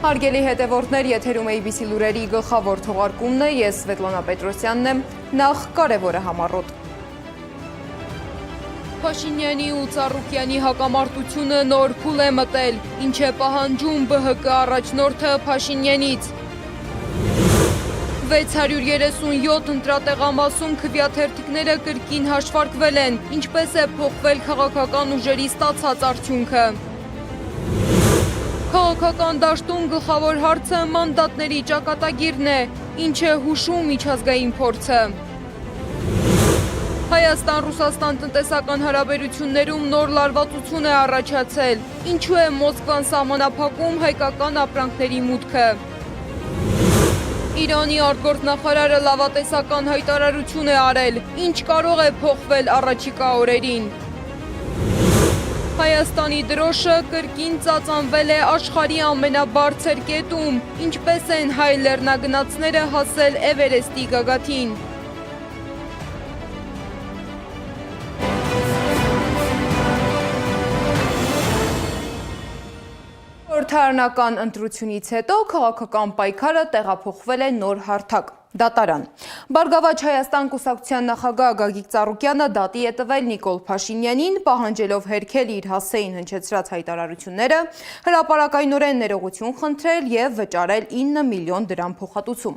Հարգելի հետևորդներ, եթերում ABC լուրերի գլխավոր թողարկումն է, ես Սվետլանա Պետրոսյանն եմ, նախ կարևորը համառոտ։ Փաշինյանի ու Ծառուկյանի հակամարտությունը նոր փուլ է մտել, ինչ է պահանջում ԲՀԿ առաջնորդը Փաշինյանից։ 637 ընտրատեղամասում քվեաթերթիկները կրկին հաշվարկվել են, ինչպես է փոխվել քաղաքական ուժերի ստացած արդյունքը։ Քաղաքական դաշտում գլխավոր հարցը մանդատների ճակատագիրն է, ինչ է հուշում միջազգային փորձը։ Հայաստան-Ռուսաստան տնտեսական հարաբերություններում նոր լարվածություն է առաջացել, ինչու է Մոսկվան սահմանափակում հայկական ապրանքների մուտքը։ Իրանի արտգործնախարարը լավատեսական հայտարարություն է արել, ինչ կարող է փոխվել առաջիկա օրերին։ Հայաստանի դրոշը կրկին ծածանվել է աշխարհի ամենաբարձր կետում, ինչպես են հայ լեռնագնացները հասել Էվերեստի գագաթին։ Խորհրդարանական ընտրությունից հետո քաղաքական պայքարը տեղափոխվել է նոր հարթակ՝ դատարան։ Բարգավաճ Հայաստան կուսակցության նախագահ Գագիկ Ծառուկյանը դատի է տվել Նիկոլ Փաշինյանին, պահանջելով հերքել իր հասցեին հնչեցրած հայտարարությունները, հրապարակայնորեն ներողություն խնդրել եւ վճարել 9 միլիոն դրամ փոխհատուցում։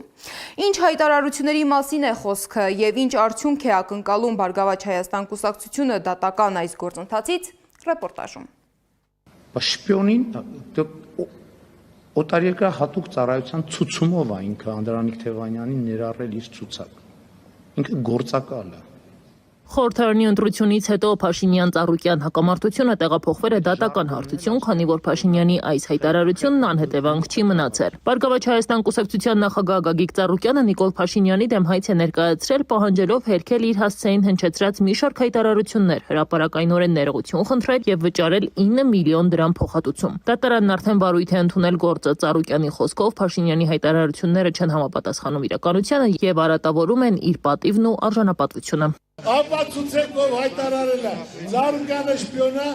Ինչ հայտարարությունների մասին է խոսքը եւ ինչ արդյունք է ակնկալում Բարգավաճ Հայաստան կուսակցությունը դատական այս գործընթացից, ռեպորտաժում։ Շպիոնին օտարերկրյա հատուկ ծառայության ցուցումով է ինքը Անդրանիկ Թևանյանին ներառել իր ցուցակ։ Ինքը գործակալ է։ Խորհրդարանի ընտրությունից հետո Փաշինյան-Ծառուկյան հակամարտությունը տեղափոխվել է դատական հարթություն, քանի որ Փաշինյանի այս հայտարարությունն անհետևանք չի մնացել։ Բարգավաճ Հայաստան կուսակցության նախագահ Գագիկ Ծառուկյանը Նիկոլ Փաշինյանի դեմ հայց է ներկայացրել, պահանջելով հերքել իր հասցեին հնչեցրած մի շարք հայտարարություններ, հրապարակայնորեն ներողություն խնդրել եւ վճարել 9 միլիոն դրամ փոխհատուցում։ Դատարանն արդեն վարույթ է ընդունել գործը Ծառուկյանի խոսքով Փաշինյանի հայտարարությունները չեն համապատասխանում իրականությանը եւ արատավորում են իր պատիվն ու արժանապատվությունը։ Ապացուցեք ով հայտարարել է, Ծառուկյանը շպիոն է,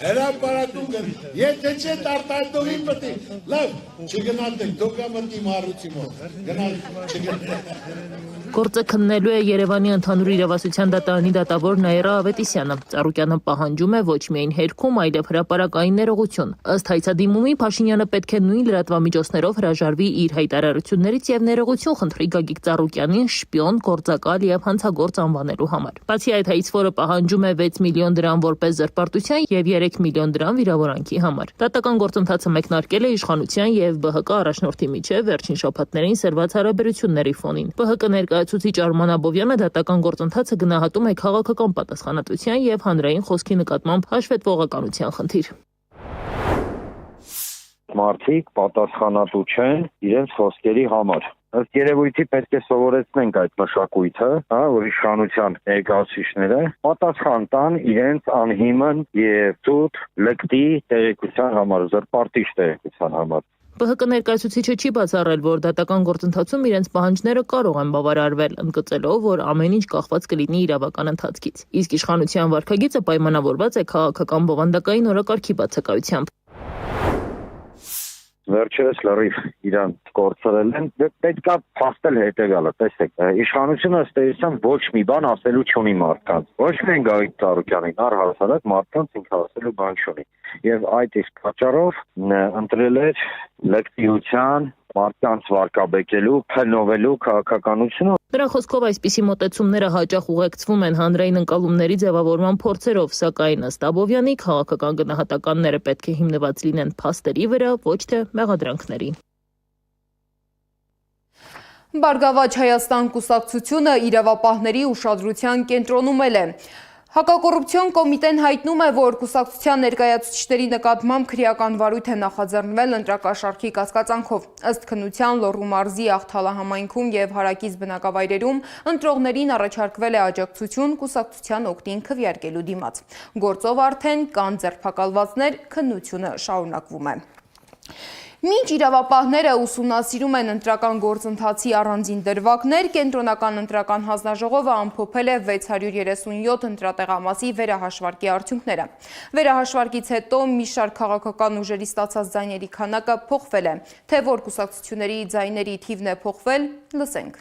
հրապարակում գնի, եթե չէ արտահայտողին պետք է, լավ, չգնալդեք, դոկամենտի մարուցիմով, գնալ չգնալդեք։ Գործը քննելու է Երևանի ընդհանուր իրավասության դատարանի դատավոր Նաիրա Ավետիսյանը։ Ծառուկյանը պահանջում է ոչ միայն հերքում, այլև հրապարակային ներողություն։ Ըստ հայցադիմումի Փաշինյանը պետք է նույն լրատվամիջոցներով հրաժարվի իր հայտարարություններից եւ ներողություն խնդրի Գագիկ Ծառուկյանին շպիոն, գործակալ եւ հանցագործ անվանելու համար։ Բացի այդ, հայցվորը պահանջում է 6 միլիոն դրամ որպես զրպարտության եւ 3 միլիոն դրամ վիրավորանքի համար։ Դատական գործընթացը մեկնարկել է իշխանության եւ ԲՀԿ առաջնորդի միջեւ վերջին շաբաթներին սրված հարաբերությունների ֆոնին։ ԲՀԿ ներկայացուցիչ Արման Աբովյանը դատական գործընթացը գնահատում է քաղաքական պատասխանատվության եւ հանրային խոսքի նկատմամբ հաշվետվողականության խնդիր։ Մարդիկ պատասխանատու չեն իրենց խոսքերի համար։ Ըստ երևույթի պետք է սովորեցնենք այդ մշակույթը, որ իշխանության ներկայացուցիչները պատասխան տան իրենց անհիմն եւ ծուտ լկտի տեղեկության համար, զրպարտիչ տեղեկության համար։ ԲՀԿ ներկայացուցիչը չի բացառել, որ դատական գործընթացում իրենց պահանջները կարող են բավարարվել, ընդգծելով, որ ամեն ինչ կախված կլինի իրավական ընթացքից։ Իսկ իշխանության վարքագիծը պայմանավորված է քաղաքական բովանդակային օրակարգի բացակայությամբ։ Վերջերս լրիվ իրան կորցրել են, պետք է փաստել հետեւյալը, տեսեք, իշխանությունը ըստ էության ոչ մի բան ասելու չունի մարդկանց, ոչ միայն Գագիկ Ծառուկյանին, առհասարակ մարդկանց ինքը ասելու բան չունի, եւ այդ իսկ պատճառով ընտրել էր լկտիության, մարդկանց վարկաբեկելու, փնովելու քաղաքականությունը։ Նրա խոսքով այսպիսի մոտեցումները հաճախ ուղեկցվում են հանրային ընկալումների ձևավորման փորձերով, սակայն ըստ Աբովյանի քաղաքական գնահատականները պետք է հիմնված լինեն փաստերի վրա, ոչ թե մեղադրանքների։ Բարգավաճ Հայաստան կուսակցությունը իրավապահների ուշադրության կենտրոնում է։ Հակակոռուպցիոն կոմիտեն հայտնում է, որ կուսակցության ներկայացուցիչների նկատմամբ քրեական վարույթ է նախաձեռնվել ընտրակաշառքի կասկածանքով։ Ըստ քննության Լոռու մարզի Աղթալա համայնքում եւ հարակից բնակավայրերում ընտրողներին առաջարկվել է աջակցություն կուսակցության օգտին քվեարկելու դիմաց։ Գործով արդեն կան ձերբակալվածներ, քննությունը շարունակվում է։ Մինչ իրավապահները ուսումնասիրում են ընտրական գործընթացի առանձին դրվագներ, կենտրոնական ընտրական հանձնաժողովը ամփոփել է 637 ընտրատեղամասի վերահաշվարկի արդյունքները։ Վերահաշվարկից հետո մի շարք քաղաքական ուժերի ստացած ձայների քանակը փոխվել է։ Թե որ կուսակցությունների ձայների թիվն է փոխվել, լսենք։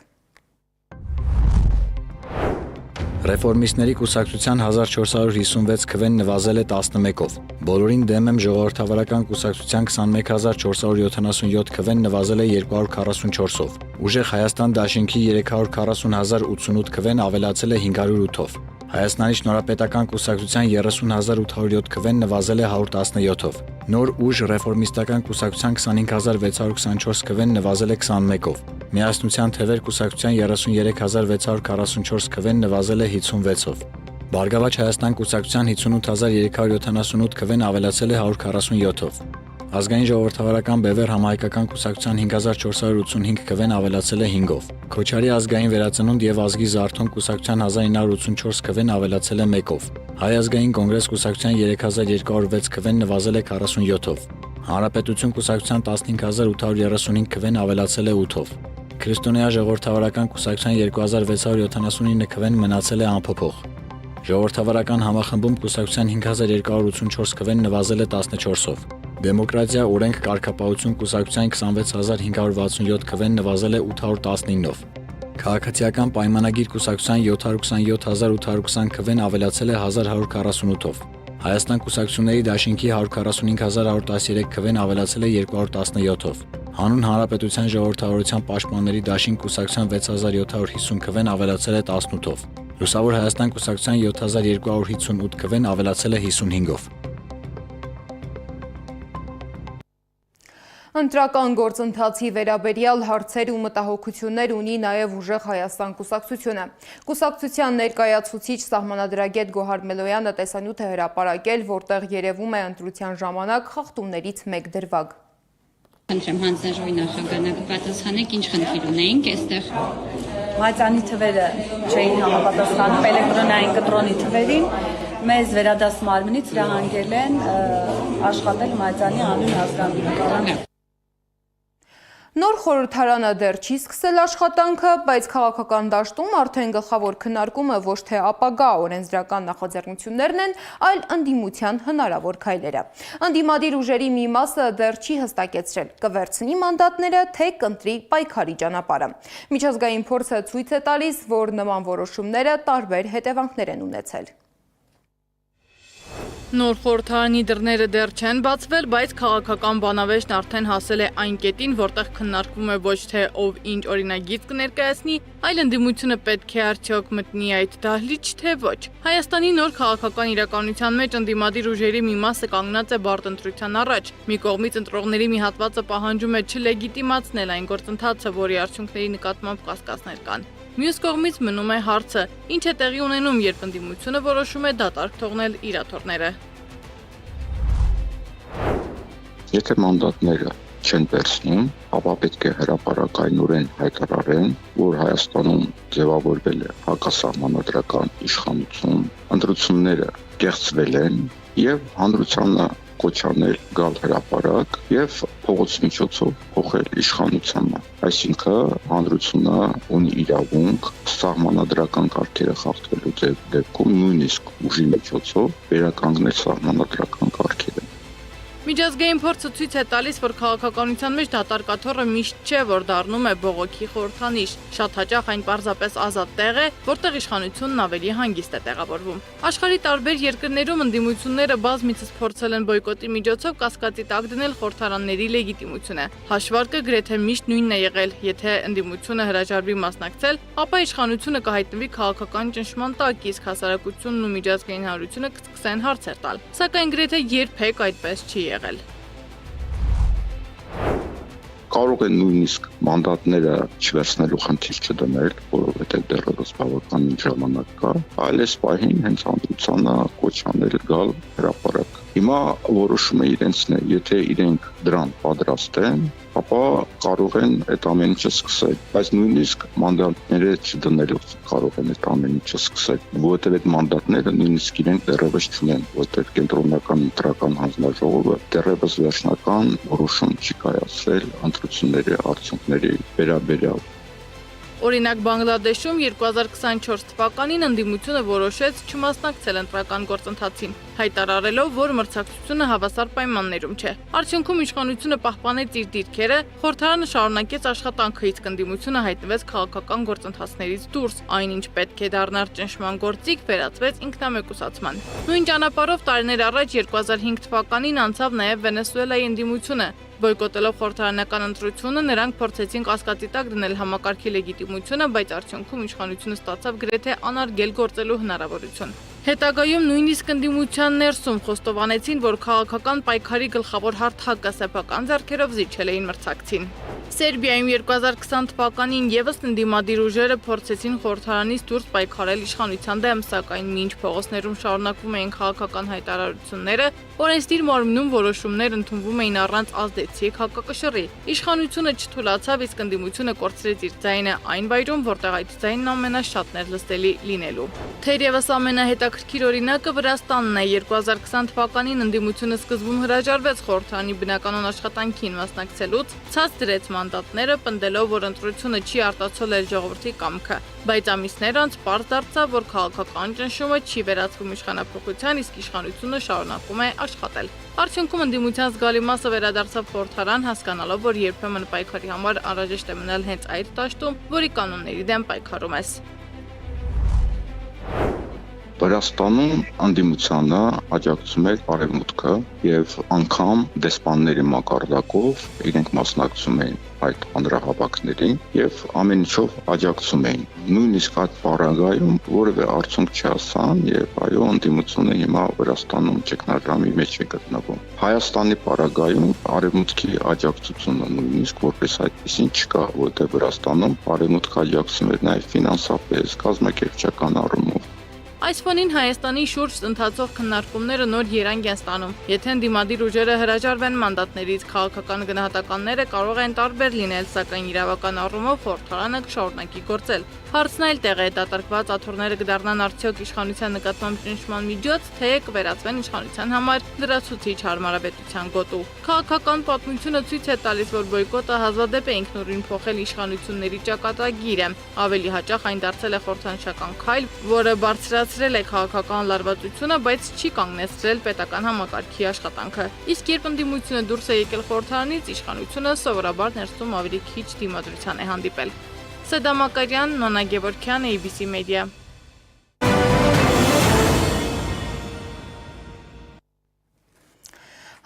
Ռեֆորմիստների կուսակցության 1456 քվեն նվազել է 11-ով։ Բոլորին դեմ եմ ժողովրդավարական կուսակցության 21477 քվեն նվազել է 244-ով։ Ուժեղ Հայաստան դաշինքի 340088 քվեն ավելացել է 508-ով։ Հայաստանի շնորհապետական կուսակցության 30807 քվեն նվազել է 117-ով։ Նոր ուժ ռեֆորմիստական կուսակցության 25624 քվեն նվազել է 21-ով։ Միասնության թևեր կուսակցության 33644 քվեն նվազել է 56-ով։ Բարգավաճ Հայաստան կուսակցության 58378 քվեն ավելացել է 147-ով։ Ազգային ժողովրդավարական Բևեռ համահայկական կուսակցության 5485 քվեն ավելացել է 5-ով։ Քոչարի ազգային վերածնունդ եւ ազգի զարթոն կուսակցության 1984 քվեն ավելացել է 1-ով։ Հայ ազգային կոնգրես կուսակցության 3206 քվեն նվազել է 47-ով։ Հանրապետություն կուսակցության 15835 քվեն ավելացել է 8-ով։ Քրիստոնեա ժողովրդավարական կուսակցության 2679 քվեն մնացել է անփոփոխ։ Ժողովրդավարական համախմբում կուսակցության 5284 քվեն նվազել է 14-ով։ Դեմոկրատիա օրենք կարգապահություն կուսակցության 26567 քվեն նվազել է 819-ով։ Քաղաքացիական պայմանագիր կուսակցության 727820 քվեն ավելացել է 1148-ով։ Հայաստան կուսակցությունների դաշինքի 145113 քվեն ավելացել է 217-ով։ Հանուն Հանրապետության ժողովրդավարության պաշտպանների դաշինք կուսակցության 6750 քվեն ավելացել է 18-ով։ Լուսավոր Հայաստան կուսակցության 7258 քվեն ավելացել է 55-ով։ Ընտրական գործընթացի վերաբերյալ հարցեր ու մտահոգություններ ունի նաև ուժեղ Հայաստան կուսակցությունը։ Կուսակցության ներկայացուցիչ սահմանադրագետ Գոհար Մելոյանը տեսանյութ է հրապարակել, որտեղ երևում է ընտրության ժամանակ խախտումներից մեկ դրվագ։ Խնդրեմ հանձնաժողովի նախագահը պատասխանեք, ինչ խնդիր ունեինք այստեղ։ Մայծանի թվերը չէին համապատասխանում էլեկտրոնային կտրոնի թվերին, մեզ վերադասում արմինից հրահանգել են աշխատել Մայծանի անուն ազգանունը։ Նոր խորհրդարանը դեռ չի սկսել աշխատանքը, բայց քաղաքական դաշտում արդեն գլխավոր քննարկումը ոչ թե ապագա օրենսդրական նախաձեռնություններն են, այլ ընդդիմության հնարավոր քայլերը։ Ընդդիմադիր ուժերի մի մասը դեռ չի հստակեցրել՝ կվերցնի մանդատները, թե կընտրի պայքարի ճանապարհը։ Միջազգային փորձը ցույց է տալիս, որ նման որոշումները տարբեր հետևանքներ են ունեցել։ Նոր խորհրդարանի դռները դեռ չեն բացվել, բայց քաղաքական բանավեճն արդեն հասել է այն կետին, որտեղ քննարկվում է ոչ թե ով ինչ օրինագիծ կներկայացնի, այլ ընդդիմությունը պետք է արդյոք մտնի այդ դահլիճ, թե ոչ։ Հայաստանի նոր քաղաքական իրականության մեջ ընդդիմադիր ուժերի մի մասը կանգնած է բարդ ընտրության առաջ։ Մի կողմից ընտրողների մի հատվածը պահանջում է չլեգիտիմացնել այն գործընթացը, որի արդյունքների նկատմամբ կասկածներ կան։ Մյուս կողմից մնում է հարցը, ինչ է տեղի ունենում, երբ ընդդիմությունը որոշում է դատարկ թողնել իր աթոռները։ Եթե մանդատները չեն վերցնում, ապա պետք է հրապարակայնորեն հայտարարեն, որ Հայաստանում ձևավորվել է հակասահմանադրական իշխանություն, ընտրությունները կեղծվել են եւ հանրությանը կոչանել գալ հրապարակ եւ փողոցի միջոցով փոխել իշխանությանը։ Այսինքն հանրությունը ունի իրավունք սահմանադրական կարգերը խախտվելու դեպքում նույնիսկ ուժի միջոցով վերականգնել սահմանադրական կարգերը։ Միջազգային փորձը ցույց է տալիս, որ քաղաքականության մեջ դատարկ աթոռը միշտ չէ, որ դառնում է բողոքի խորհրդանիշ։ Շատ հաճախ այն պարզապես ազատ տեղ է, որտեղ իշխանությունն ավելի հանգիստ է տեղավորվում։ Աշխարհի տարբեր երկրներում ընդդիմությունները բազմիցս փորձել են բոյկոտի միջոցով կասկածի տակ դնել խորհրդարանների լեգիտիմությունը։ Հաշվարկը գրեթե միշտ նույնն է եղել. եթե ընդդիմությունը հրաժարվի մասնակցել, ապա իշխանությունը կհայտնվի քաղաքական ճնշման տակ, իսկ հասարակությունն ու միջազգային հանրությունը կսկսեն հարցեր տալ։ Սակայն գրեթե երբեք այդպես չի եղել։ Կարող է նույնիսկ մանդատները չվերցնելու խնդիր չդնել, որովհետև դեռևս բավականին ժամանակ կա, այլ այս պահին հենց հանրությանը կոչանել գալ հրապարակ։ Հիմա որոշումը իրենցն է, եթե իրենք դրան պատրաստ են, ապա կարող են այդ ամեն ինչը սկսել, բայց նույնիսկ մանդատները չդնելով կարող են այդ ամեն ինչը սկսել, որովհետև այդ մանդատները նույնիսկ իրենք դեռևս չունեն, որովհետև կենտրոնական ընտրական հանձնաժողովը դեռևս վերջնական որոշում չի կայացրել ընտրությունների արդյունքների վերաբերյալ։ Օրինակ Բանգլադեշում 2024 թվականին ընդդիմությունը որոշեց չմասնակցել ընտրական գործընթացին, հայտարարելով, որ մրցակցությունը հավասար պայմաններում չէ։ Արդյունքում իշխանությունը պահպանեց իր դիրքերը, խորհրդարանը շարունակեց աշխատանքը, իսկ ընդդիմությունը հայտնվեց քաղաքական գործընթացներից դուրս, այնինչ պետք է դառնար ճնշման գործիք, վերածվեց ինքնամեկուսացման։ Նույն ճանապարհով տարիներ առաջ 2005 թվականին անցավ նաև Վենեսուելայի ընդդիմությունը։ Բոյկոտելով խորհրդարանական ընտրությունը նրանք փորձեցին կասկածի տակ դնել համակարգի լեգիտիմությունը, բայց արդյունքում իշխանությունը ստացավ գրեթե անարգել գործելու հնարավորություն։ Հետագայում նույնիսկ ընդդիմության ներսում խոստովանեցին, որ քաղաքական պայքարի գլխավոր հարթակը սեփական ձեռքերով զիջել էին մրցակցին։ Սերբիայում 2020 թվականին եւս ընդդիմադիր ուժերը փորձեցին խորհրդարանից դուրս պայքարել իշխանության դեմ, սակայն մինչ փողոցներում շարունակվում էին քաղաքական հայտարարությունները, օրենսդիր մարմնում որոշումներ ընդունվում էին առանց ազդեցիկ հակակշռի։ Իշխանությունը չթուլացավ, իսկ ընդդիմությունը կորցրեց իր ձայնը այն վայրում, որտեղ այդ ձայնն ամենաշատն էր լսելի լինելու։ Թերևս ամենահետաքրքիր օրինակը Վրաստանն է։ 2020 թվականին ընդդիմությունը սկզբում հրաժարվեց խորհրդարանի բնականոն աշխատանքին մասնակցելուց, ցած դրեց մանդատները, պնդելով, որ ընտրությունը չի արտացոլել ժողովրդի կամքը, բայց ամիսներ անց պարզ դարձավ, որ քաղաքական ճնշումը չի վերածվում իշխանափոխության, իսկ իշխանությունը շարունակում է աշխատել։ Արդյունքում ընդդիմության զգալի մասը վերադարձավ խորհրդարան, հասկանալով, որ երբեմն պայքարի համար անհրաժեշտ է մնալ հենց այդ դաշտում, որի կանոնների դեմ պայքարում ես։ Վրաստանում ընդդիմությանը աջակցում էր Արևմուտքը եւ անգամ դեսպանների մակարդակով իրենք մասնակցում էին այդ հանրահավաքներին եւ ամեն ինչով աջակցում էին։ Նույնիսկ այդ պարագայում որևէ արդյունք չհասան եւ այո ընդդիմությունը հիմա Վրաստանում ճգնաժամի մեջ է գտնվում։ Հայաստանի պարագայում Արևմուտքի աջակցությունը նույնիսկ որպես այդպեսին չկա, որտեղ Վրաստանում Արևմուտքը աջակցում էր նաեւ ֆինանսապես, կազմակերպչական առումով։ Այս ֆոնին Հայաստանի շուրջ ընթացող քննարկումները նոր երանգ են ստանում։ Եթե ընդդիմադիր ուժերը հրաժարվեն մանդատներից, քաղաքական գնահատականները կարող են տարբեր լինել, սակայն իրավական առումով խորհրդարանը կշարունակի գործել։ Հարցն այլ տեղ է, դատարկված աթոռները կդառնան արդյոք իշխանության նկատմամբ ճնշման միջոց, թե կվերածվեն իշխանության համար լրացուցիչ հարմարավետության գոտու։ Քաղաքական պատմությունը ցույց է տալիս, որ բոյկոտը հազվադեպ է ինքնուրույն փոխել իշխանությունների ճակատագիրը։ Ավելի հաճախ այն դարձել է խորհրդանշական քայլ, որը բարձրացրել է քաղաքական լարվածությունը, բայց չի կանգնեցրել պետական համակարգի աշխատանքը։ Իսկ երբ ընդդիմությունը դուրս է եկել խորհրդարանից, իշխանությունը սովորաբար ներսում ավելի քիչ դիմադրության է հանդիպել։ Սեդա Մակարյան, Նոնա Գևորգյան, ABC Media։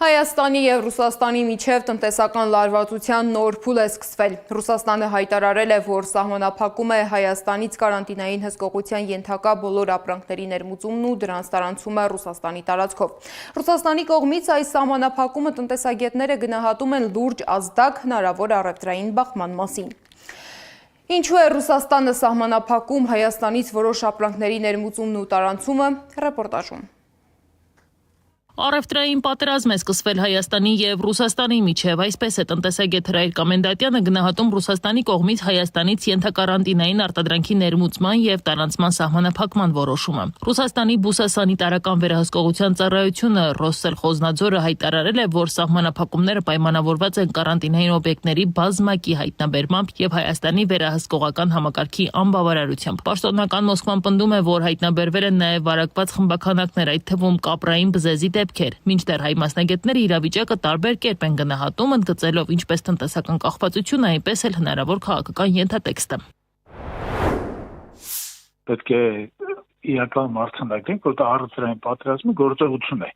Հայաստանի և Ռուսաստանի միջև տնտեսական լարվածության նոր փուլ է սկսվել։ Ռուսաստանը հայտարարել է, որ սահմանափակում է Հայաստանից կարանտինային հսկողության ենթակա բոլոր ապրանքների ներմուծումն ու դրանց տարանցումը Ռուսաստանի տարածքով։ Ռուսաստանի կողմից այս սահմանափակումը տնտեսագետները գնահատում են լուրջ ազդակ հնարավոր առևտրային բախման մասին։ Ինչու է Ռուսաստանը սահմանափակում Հայաստանից որոշ ապրանքների ներմուծումն ու տարանցումը, ռեպորտաժում։ Առևտրային պատերազմ է սկսվել Հայաստանի և Ռուսաստանի միջև, այսպես է տնտեսագետ Հրայր Կամենդատյանը գնահատում Ռուսաստանի կողմից Հայաստանից ենթակարանտինային արտադրանքի ներմուծման և տարանցման սահմանափակման որոշումը։ Ռուսաստանի բուսասանիտարական վերահսկողության ծառայությունը Ռոսսելխոզնաձորը հայտարարել է, որ սահմանափակումները պայմանավորված են կարանտինային օբյեկտների բազմակի հայտնաբերմամբ և Հայաստանի վերահսկողական համակարգի անբավարարությամբ։ Պաշտոնական Մոսկվան պնդում է, որ հայտնաբերվել են նաև վարակված խմբաքանակներ, այդ թվում կապրային բզեզի դեպքեր, մինչդեռ հայ մասնագետները իրավիճակը տարբեր կերպ են գնահատում, ընդգծելով ինչպես տնտեսական կախվածությունը, այնպես էլ հնարավոր քաղաքական ենթատեքստը։ Պետք է իրական մարտհանդակենք, որ առևտրային պատերազմը գործողություն է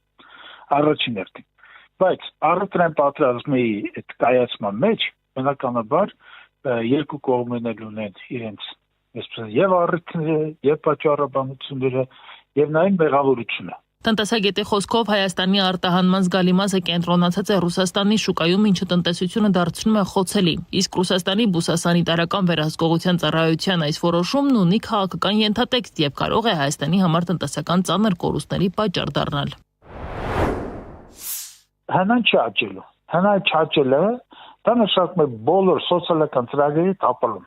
առաջին հերթին։ Բայց առևտրային պատերազմի այդ կայացման մեջ բնականաբար երկու կողմերն ունեն իրենց այսպես եւ առիթները, եւ պատճառաբանությունները, եւ նաեւ մեղավորությունը։ Տնտեսագետի խոսքով Հայաստանի արտահանման զգալի մասը կենտրոնացած է Ռուսաստանի շուկայում, ինչը տնտեսությունը դարձնում է խոցելի։ Իսկ Ռուսաստանի բուսասանիտարական վերահսկողության ծառայության այս որոշումն ունի քաղաքական ենթատեքստ եւ կարող է Հայաստանի համար տնտեսական ծանր կորուստների պատճառ դառնալ։ հնան չաճելու։ Հնան չաճելը դա նշանակում է բոլոր սոցիալական ծրագրերի տապալում։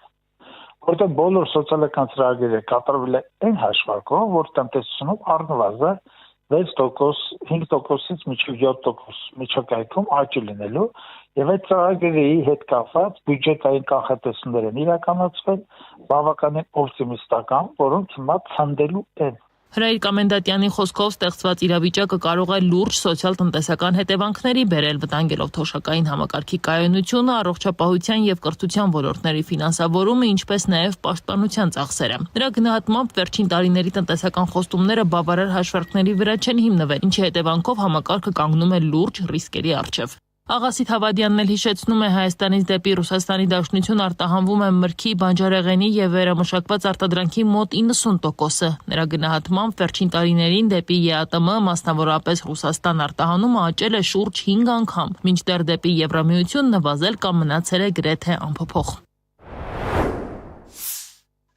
Որտեղ բոլոր սոցիալական ծրագրերը կատարվել է այն հաշվարկով, որ տնտեսությունում առնվազն 6%, 5%-ից մինչև 7% միջակայքում աճ լինելու եւ այդ ծրագրերի հետ կապված բյուջետային կանխատեսումներ են իրականացվել բավականին օպտիմիստական, որոնք հիմա ցնդելու են։ Հրայր Կամենդատյանի խոսքով ստեղծված իրավիճակը կարող է լուրջ սոցիալ-տնտեսական հետևանքների բերել, վտանգելով թոշակային համակարգի կայունությունը, առողջապահության եւ կրթության ոլորտների ֆինանսավորումը, ինչպես նաեւ պաշտպանության ծախսերը։ Նրա գնահատմամբ վերջին տարիների տնտեսական խոստումները բավարար հաշվարկների վրա չեն հիմնվել, ինչի հետևանքով համակարգը կանգնում է լուրջ ռիսկերի առջև։ Աղասիթ Հավադյանն էլ հիշեցնում է Հայաստանից դեպի Ռուսաստանի Դաշնություն արտահանվում է մրգի, բանջարեղենի եւ վերամշակված արտադրանքի մոտ 90%-ը։ Նրա գնահատմամբ վերջին տարիներին դեպի ԵԱՏՄ, մասնավորապես Ռուսաստան արտահանումը աճել է շուրջ 5 անգամ, մինչդեռ դեպի Եվրամիություն նվազել կամ մնացել է գրեթե անփոփոխ։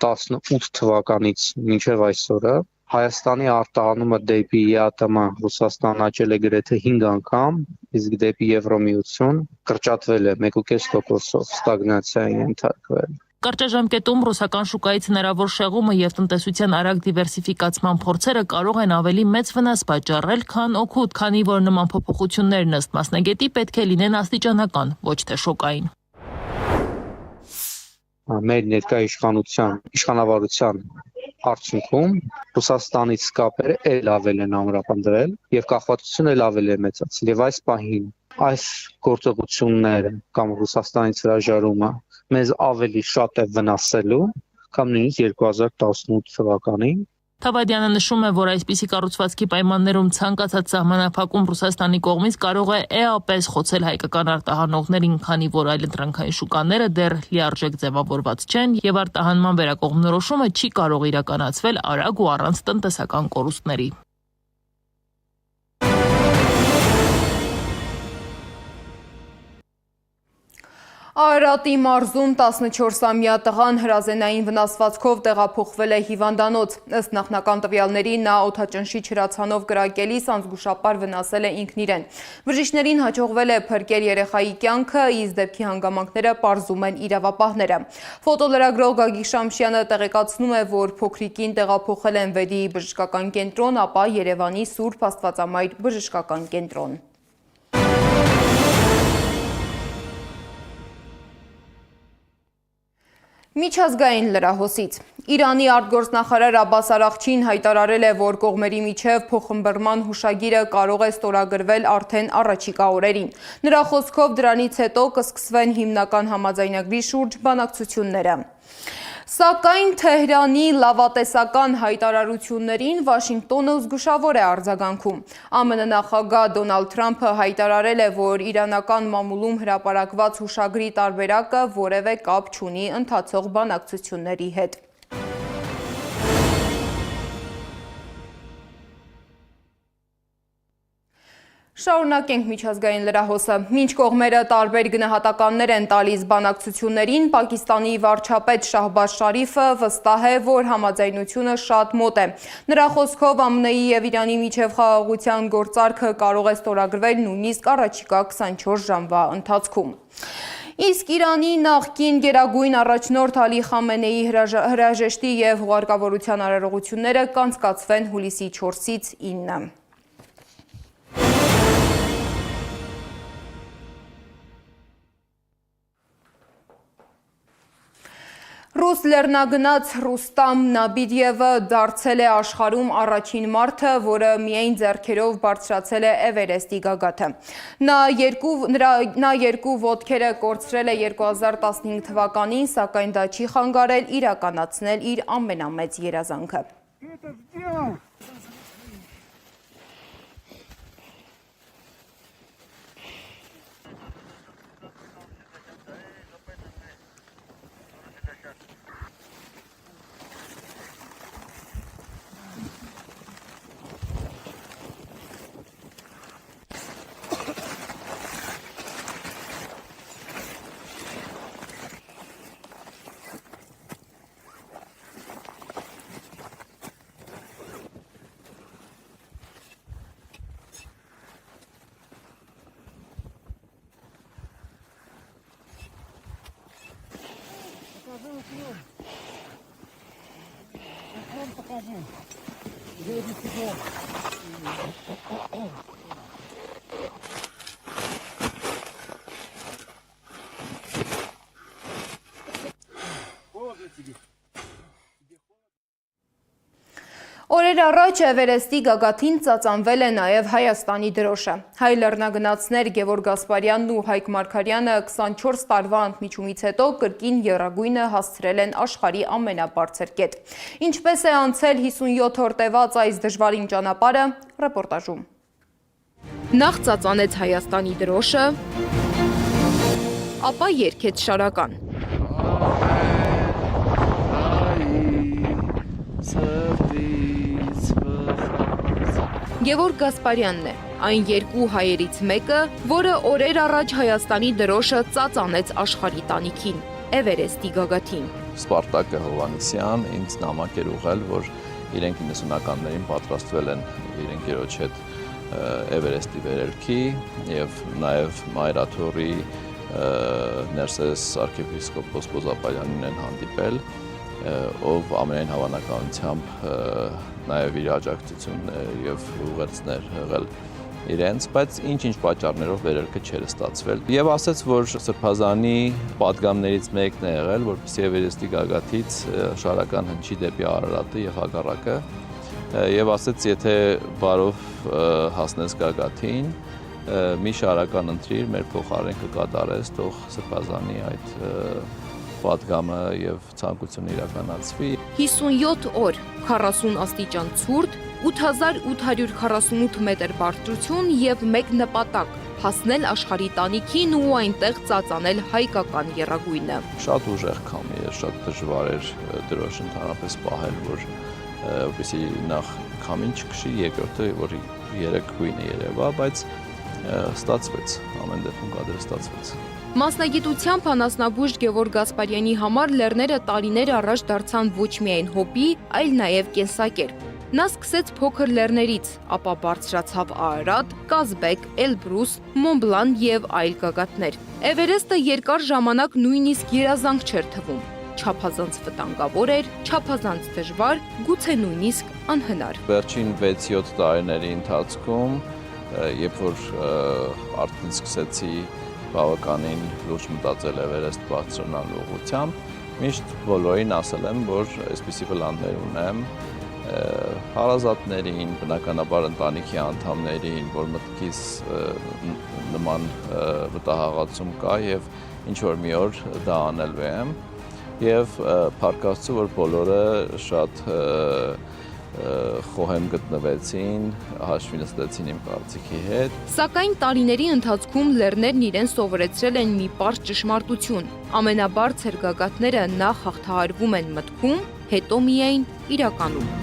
18 թվականից մինչև այսօրը Հայաստանի արտահանումը դեպի ԵԱՏՄ Ռուսաստան աճել է գրեթե 5 անգամ, իսկ դեպի Եվրամիություն կրճատվել է 1.5%-ով, ստագնացիայի ենթարկվել։ Կարճաժամկետում ռուսական շուկայից հնարավոր շեղումը եւ տնտեսության արագ դիվերսիֆիկացման փորձերը կարող են ավելի մեծ վնաս պատճառել, քան օգուտ, քանի որ նման փոփոխություններն ըստ մասնագետի պետք է լինեն աստիճանական, ոչ թե շոկային։ Մեր ներկայ իշխանավարության արդյունքում Ռուսաստանից կապերը էլ ավել են ամրապնդվել եւ կախվածությունը էլ ավել է մեծացել եւ այս պահին այս գործողությունները կամ Ռուսաստանից հրաժարումը մեզ ավելի շատ է վնասելու կամ նույնիսկ 2018 թվականին։ Թավադյանը նշում է, որ այսպիսի կառուցվածքի պայմաններում ցանկացած սահմանափակում Ռուսաստանի կողմից կարող է էապես խոցել հայկական արտահանողներին, քանի որ այլընտրանքային շուկաները դեռ լիարժեք ձևավորված չեն եւ արտահանման վերակողմնորոշումը չի կարող իրականացվել արագ ու առանց տնտեսական կորուստների։ Արարատի մարզում 14-ամյա տղան հրազենային վնասվածքով տեղափոխվել է հիվանդանոց։ Ըստ նախնական տվյալների նա օդաճնշի չրացանով կրակելիս անզգուշապար վնասել է ինքն իրեն։ Բժիշկներին հաջողվել է փրկել երեխայի կյանքը, իսկ դեպքի հանգամանքները պարզում են իրավապահները։ Ֆոտոլրագրող Գագիկ Շամշյանը տեղեկացնում է, որ փոքրիկին տեղափոխել են Վեդիի բժշկական կենտրոն, ապա Երևանի Սուրբ Աստվածամայր բժշկական կենտրոն։ Միջազգային լրահոսից։ Իրանի արտգործնախարար Աբբաս Արաղչին հայտարարել է, որ կողմերի միջև փոխըմբռնման հուշագիրը կարող է ստորագրվել արդեն առաջիկա օրերին։ Նրա խոսքով դրանից հետո կսկսվեն հիմնական համաձայնագրի շուրջ բանակցությունները։ Սակայն Թեհրանի լավատեսական հայտարարություններին Վաշինգտոնը զգուշավոր է արձագանքում։ ԱՄՆ նախագահ Դոնալդ Թրամփը հայտարարել է, որ իրանական մամուլում հրապարակված հուշագրի տարբերակը որևէ կապ չունի ընթացող բանակցությունների հետ։ Շարունակենք միջազգային լրահոսը։ Մինչ կողմերը տարբեր գնահատականներ են տալիս բանակցություններին, Պակիստանի վարչապետ Շահբազ Շարիֆը վստահ է, որ համաձայնությունը շատ մոտ է։ Նրա խոսքով ԱՄՆ-ի եւ Իրանի միջև խաղաղության գործարքը կարող է ստորագրվել նույնիսկ առաջիկա 24 ժամվա ընթացքում։ Իսկ Իրանի նախկին գերագույն առաջնորդ Ալի Խամենեի հրաժեշտի եւ հուղարկավորության արարողությունները կանցկացվեն հուլիսի 4-ից 9։ Ռուս լեռնագնաց Ռուստամ Նաբիդևը դարձել է աշխարհում առաջին մարդը, որը միայն ձեռքերով բարձրացել է Էվերեստի գագաթը։ Նա երկու ոտքերը կորցրել է 2015 թվականին, սակայն դա չի խանգարել իրականացնել իր ամենամեծ երազանքը։ Օրեր առաջ Էվերեստի գագաթին ծածանվել է նաև Հայաստանի դրոշը։ Հայ լեռնագնացներ Գևորգ Գասպարյանն ու Հայկ Մարգարյանը 24 տարվա ընդմիջումից հետո կրկին եռագույնը հասցրել են աշխարհի ամենաբարձր կետ։ Ինչպես է անցել 57 օր տևած այս դժվարին ճանապարհը, ռեպորտաժում։ Նախ ծածանեց Հայաստանի դրոշը, ապա երգեց շարական։ Գևորգ Գասպարյանն է, այն երկու հայերից մեկը, որը օրեր առաջ Հայաստանի դրոշը ծածանեց աշխարհի տանիքին, Էվերեստի գագաթին։ Սպարտակը Հովհաննիսյան ինձ նամակ էր ուղղել, որ իրենք 90-ականներին պատրաստվել են իր ընկերոջ հետ Էվերեստի վերելքի եւ նաեւ Մայրաթորի Ներսես arczepiskopos Պոզապալյանին են հանդիպել, ով ամենայն հավանականությամբ նաև իր աջակցություններ եւ ուղերձներ եղել իրենց, բայց ինչ-ինչ պատճառներով վերելքը չէր ստացվել։ Եվ ասաց, որ Սրբազանի պատգամներից մեկն է եղել, որպեսզի Էվերեստի գագաթից շարական հնչի դեպի Արարատը եւ հակառակը, եւ ասաց, եթե բարով հասնես գագաթին, մի շարական ընտրիր, մեր փոխարեն կկատարես, թող Սրբազանի այդ պատգամը եւ ցանկությունը իրականացվի։ 57 օր, 40 աստիճան ցուրտ, 8848 մետր բարձրություն եւ մեկ նպատակ՝ հասնել աշխարհի տանիքին ու այնտեղ ծածանել հայկական եռագույնը։ Շատ ուժեղ քամի էր, շատ դժվար էր դրոշը ընդհանրապես պահել, որպեսզի նախ քամին չքշի, երկրորդը որ երեք գույնը երևա, բայց ստացվեց, ամեն դեպքում կադրը ստացվեց։ Մասնագիտությամբ անասնաբույժ Գևորգ Գասպարյանի համար լեռները տարիներ առաջ դարձան ոչ միայն հոբբի, այլ նաև կենսակերպ։ Նա սկսեց փոքր լեռներից, ապա բարձրացավ Արարատ, Կազբեկ, Էլբրուս, Մոնբլան եւ այլ գագաթներ։ Էվերեստը երկար ժամանակ նույնիսկ երազանք չէր թվում։ Չափազանց վտանգավոր էր, չափազանց դժվար, գուցե նույնիսկ անհնար։ Վերջին 6-7 տարիների ընթացքում, երբ որ արդեն սկսեցի բավականին լուրջ մտածել Էվերեստ բարձրանալու ուղղությամբ, միշտ բոլորին ասել եմ, որ այսպիսի պլաններ ունեմ հարազատներին, բնականաբար ընտանիքի անդամներին, որ մտքիս նման վտահաղացում կա եւ ինչ որ մի օր դա անելու եմ եւ փառք Աստծո, որ բոլորը շատ խոհեմ գտնվեցին, հաշվի նստեցին իմ կարծիքի հետ։ Սակայն տարիների ընթացքում լեռներն իրեն սովորեցրել են մի պարզ ճշմարտություն. ամենաբարձր գագաթները նախ հաղթահարվում են մտքում, հետո միայն իրականում։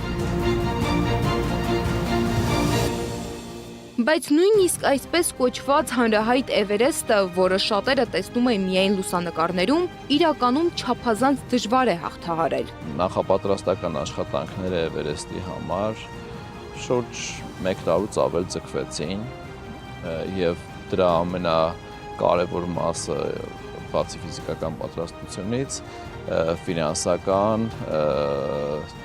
Բայց նույնիսկ այսպես կոչված հանրահայտ Էվերեստը, որը շատերը տեսնում են միայն լուսանկարներում, իրականում չափազանց դժվար է հաղթահարել։ Նախապատրաստական աշխատանքները Էվերեստի համար շուրջ 1 տարուց ավել ձգվեցին եւ դրա ամենակարևոր մասը բացի ֆիզիկական պատրաստությունից ֆինանսական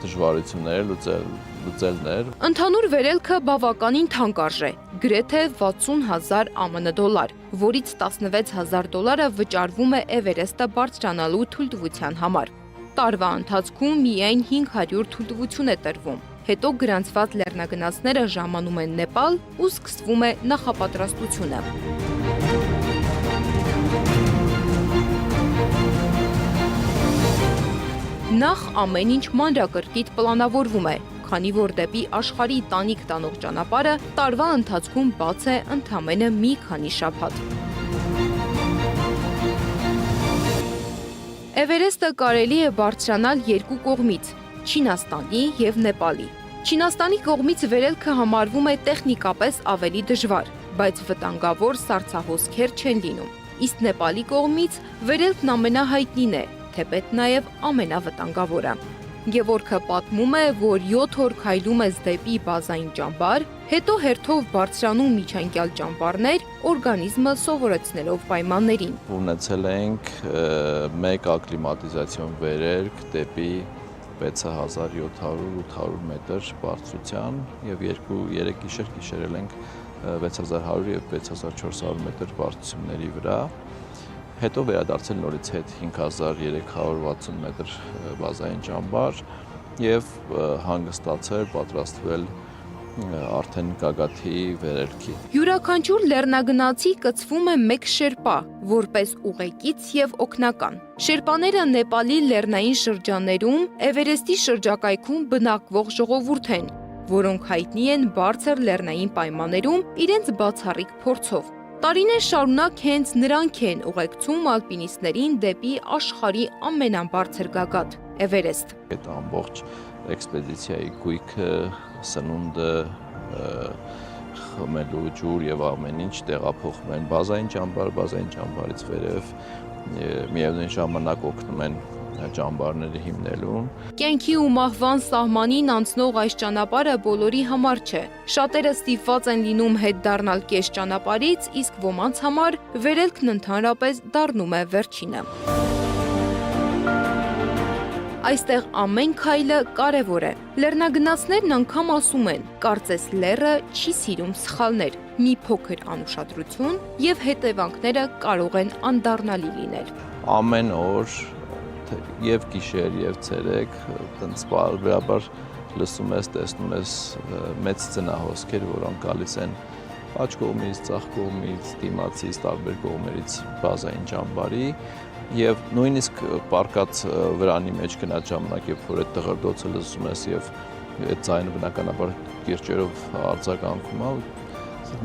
դժվարությունները լուծելն էր։ Ընդհանուր վերելքը բավականին թանկարժ է, գրեթե 60,000 ԱՄՆ դոլար, որից 16,000 դոլարը վճարվում է Էվերեստը բարձրանալու թույլտվության համար։ Տարվա ընթացքում միայն 500 թույլտվություն է տրվում։ Հետո գրանցված լեռնագնացները ժամանում են Նեպալ ու սկսվում է նախապատրաստությունը։ Նախ ամեն ինչ մանրակրկիտ պլանավորվում է, քանի որ դեպի աշխարհի տանիք տանող ճանապարհը տարվա ընթացքում բաց է ընդամենը մի քանի շաբաթ։ Էվերեստը կարելի է բարձրանալ երկու կողմից՝ Չինաստանի եւ Նեպալի։ Չինաստանի կողմից վերելքը համարվում է տեխնիկապես ավելի դժվար, բայց վտանգավոր սառցահոսքեր չեն լինում։ Իսկ Նեպալի կողմից վերելքն ամենահայտնին է, թեպետ նաև ամենավտանգավորը։ Գևորգը պատմում է, որ 7 օր քայլում ես դեպի բազային ճամբար, հետո հերթով բարձրանում միջանկյալ ճամբարներ, օրգանիզմը սովորեցնելով պայմաններին։ Ունեցել ենք 1 ակլիմատիզացիոն վերելք դեպի 6700-800 մետր բարձրության եւ 2-3 գիշեր գիշերել ենք 6100 եւ 6400 մետր բարձրությունների վրա։ Հետո վերադարձել նորից հետ 5360 մետր բազային ճամբար եւ հանգստացել, պատրաստվել արդեն գագաթի վերելքի։ Յուրաքանչյուր լեռնագնացի կցվում է մեկ շերպա, որպես ուղեկից եւ օգնական։ Շերպաները Նեպալի լեռնային շրջաններում, Էվերեստի շրջակայքում բնակվող ժողովուրդ են, որոնք հայտնի են բարձր լեռնային պայմաններում իրենց բացառիկ փորձով։ Տարիներ շարունակ հենց նրանք են ուղեկցում ալպինիստներին դեպի աշխարհի ամենաբարձր գագաթ՝ Էվերեստ։ Այդ ամբողջ էքսպեդիցիայի գույքը, սնունդը, խմելու ջուր եւ ամեն ինչ տեղափոխում են բազային ճամբարից վերև, միևնույն ժամանակ օգնում են ճամբարները հիմնելուն։ Կյանքի ու մահվան սահմանին անցնող այս ճանապարհը բոլորի համար չէ։ Շատերը ստիպված են լինում հետ դառնալ կես ճանապարհից, իսկ ոմանց համար վերելքն ընդհանրապես դառնում է վերջինը։ Այստեղ ամեն քայլը կարևոր է։ Լեռնագնացներն անգամ ասում են, կարծես լեռը չի սիրում սխալներ, մի փոքր անուշադրություն եւ հետևանքները կարող են անդառնալի լինել։ Ամեն օր եւ գիշեր եւ ցերեկ տենց բարբերաբար լսում ես, տեսնում ես մեծ ծնահոսքեր, որոնք գալիս են աջ կողմից, ցախ կողմից, դիմացից, տարբեր կողմերից բազային ճամբարի եւ նույնիսկ պարկած վրանի մեջ գնաց ժամանակ, երբ որ այդ տղրդոցը լսում ես եւ այդ ձայնը բնականաբար կիրճերով արձագանքում է,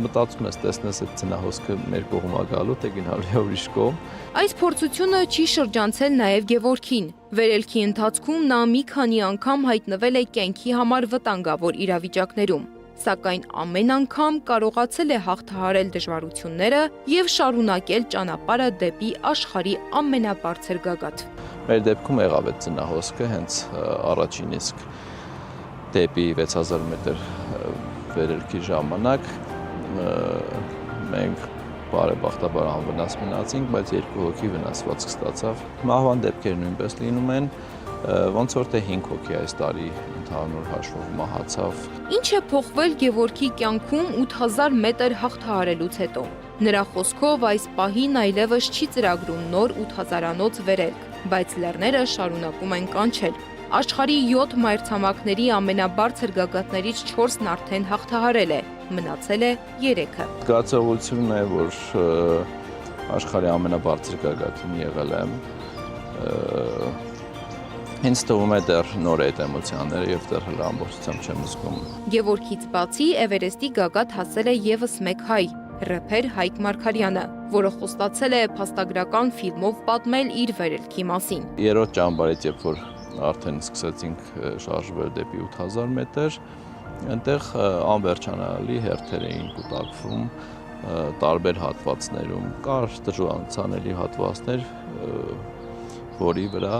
մտածում ես, տեսնես այդ ծնահոսքը մեր կողմա գալու, թե գնալու է ուրիշ կողմ։ Այս փորձությունը չի շրջանցել նաև Գևորգին։ Վերելքի ընթացքում նա մի քանի անգամ հայտնվել է կյանքի համար վտանգավոր իրավիճակներում, սակայն ամեն անգամ կարողացել է հաղթահարել դժվարությունները եւ շարունակել ճանապարհը դեպի աշխարհի ամենաբարձր գագաթ։ Մեր դեպքում եղավ այդ ծնահոսքը հենց առաջին իսկ դեպի 6000 մետր վերելքի ժամանակ մենք բարեբախտաբար անվնաս մնացինք, բայց 2 հոգի վնասվածք ստացավ։ Մահվան դեպքեր նույնպես լինում են, ոնց որ թե 5 հոգի այս տարի ընդհանուր հաշվով մահացավ։ Ինչ է փոխվել Գևորգի կյանքում 8000 մետր հաղթահարելուց հետո։ Նրա խոսքով այս պահին այլևս չի ծրագրում նոր 8000-անոց վերելք, բայց լեռները շարունակում են կանչել։ Աշխարհի 7 մայրցամաքների ամենաբարձր գագաթներից 4-ն արդեն հաղթահարել է, մնացել է 3-ը։ Զգացողությունն է, որ աշխարհի ամենաբարձր գագաթին եղել եմ։ Ինձ թվում է դեռ նոր է այդ էմոցիաները եւ դեռ հələ ամբողջությամբ չեմ զգում։ Գևորգից բացի Էվերեստի գագաթ հասել է եւս մեկ հայ, рэփեր Հայկ Մարգարյանը, որը խոստացել է փաստագրական ֆիլմով պատմել իր վերելքի մասին։ Երրորդ ճամբարից, երբ որ արդեն սկսեցինք շարժվել դեպի 8000 մետր, այնտեղ անվերջանալի հերթեր էին կուտակվում տարբեր հատվածներում, կար դժվարացանելի հատվածներ, որի վրա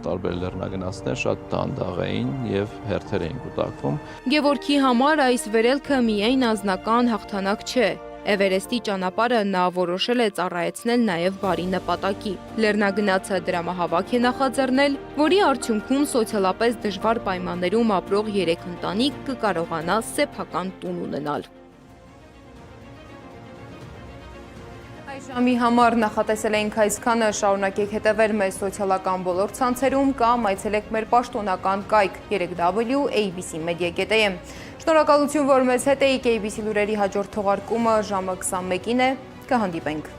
տարբեր լեռնագնացներ շատ դանդաղ էին եւ հերթեր էին կուտակվում։ Գևորգի համար այս վերելքը միայն անձնական հաղթանակ չէ։ Էվերեստի ճանապարհը նա որոշել է ծառայեցնել նաև բարի նպատակի։ Լեռնագնացը դրամահավաք է նախաձեռնել, որի արդյունքում սոցիալապես դժվար պայմաններում ապրող 3 ընտանիք կկարողանա սեփական տուն ունենալ։ Այս ժամի համար նախատեսել էինք այսքանը, շարունակեք հետևել մեզ սոցիալական բոլոր ցանցերում կամ այցելեք մեր պաշտոնական կայք 3w.abc.media.am։ Շնորհակալություն, որ մեզ հետ էիք։ ABC լուրերի հաջորդ թողարկումը ժամը 21-ին է, կհանդիպենք։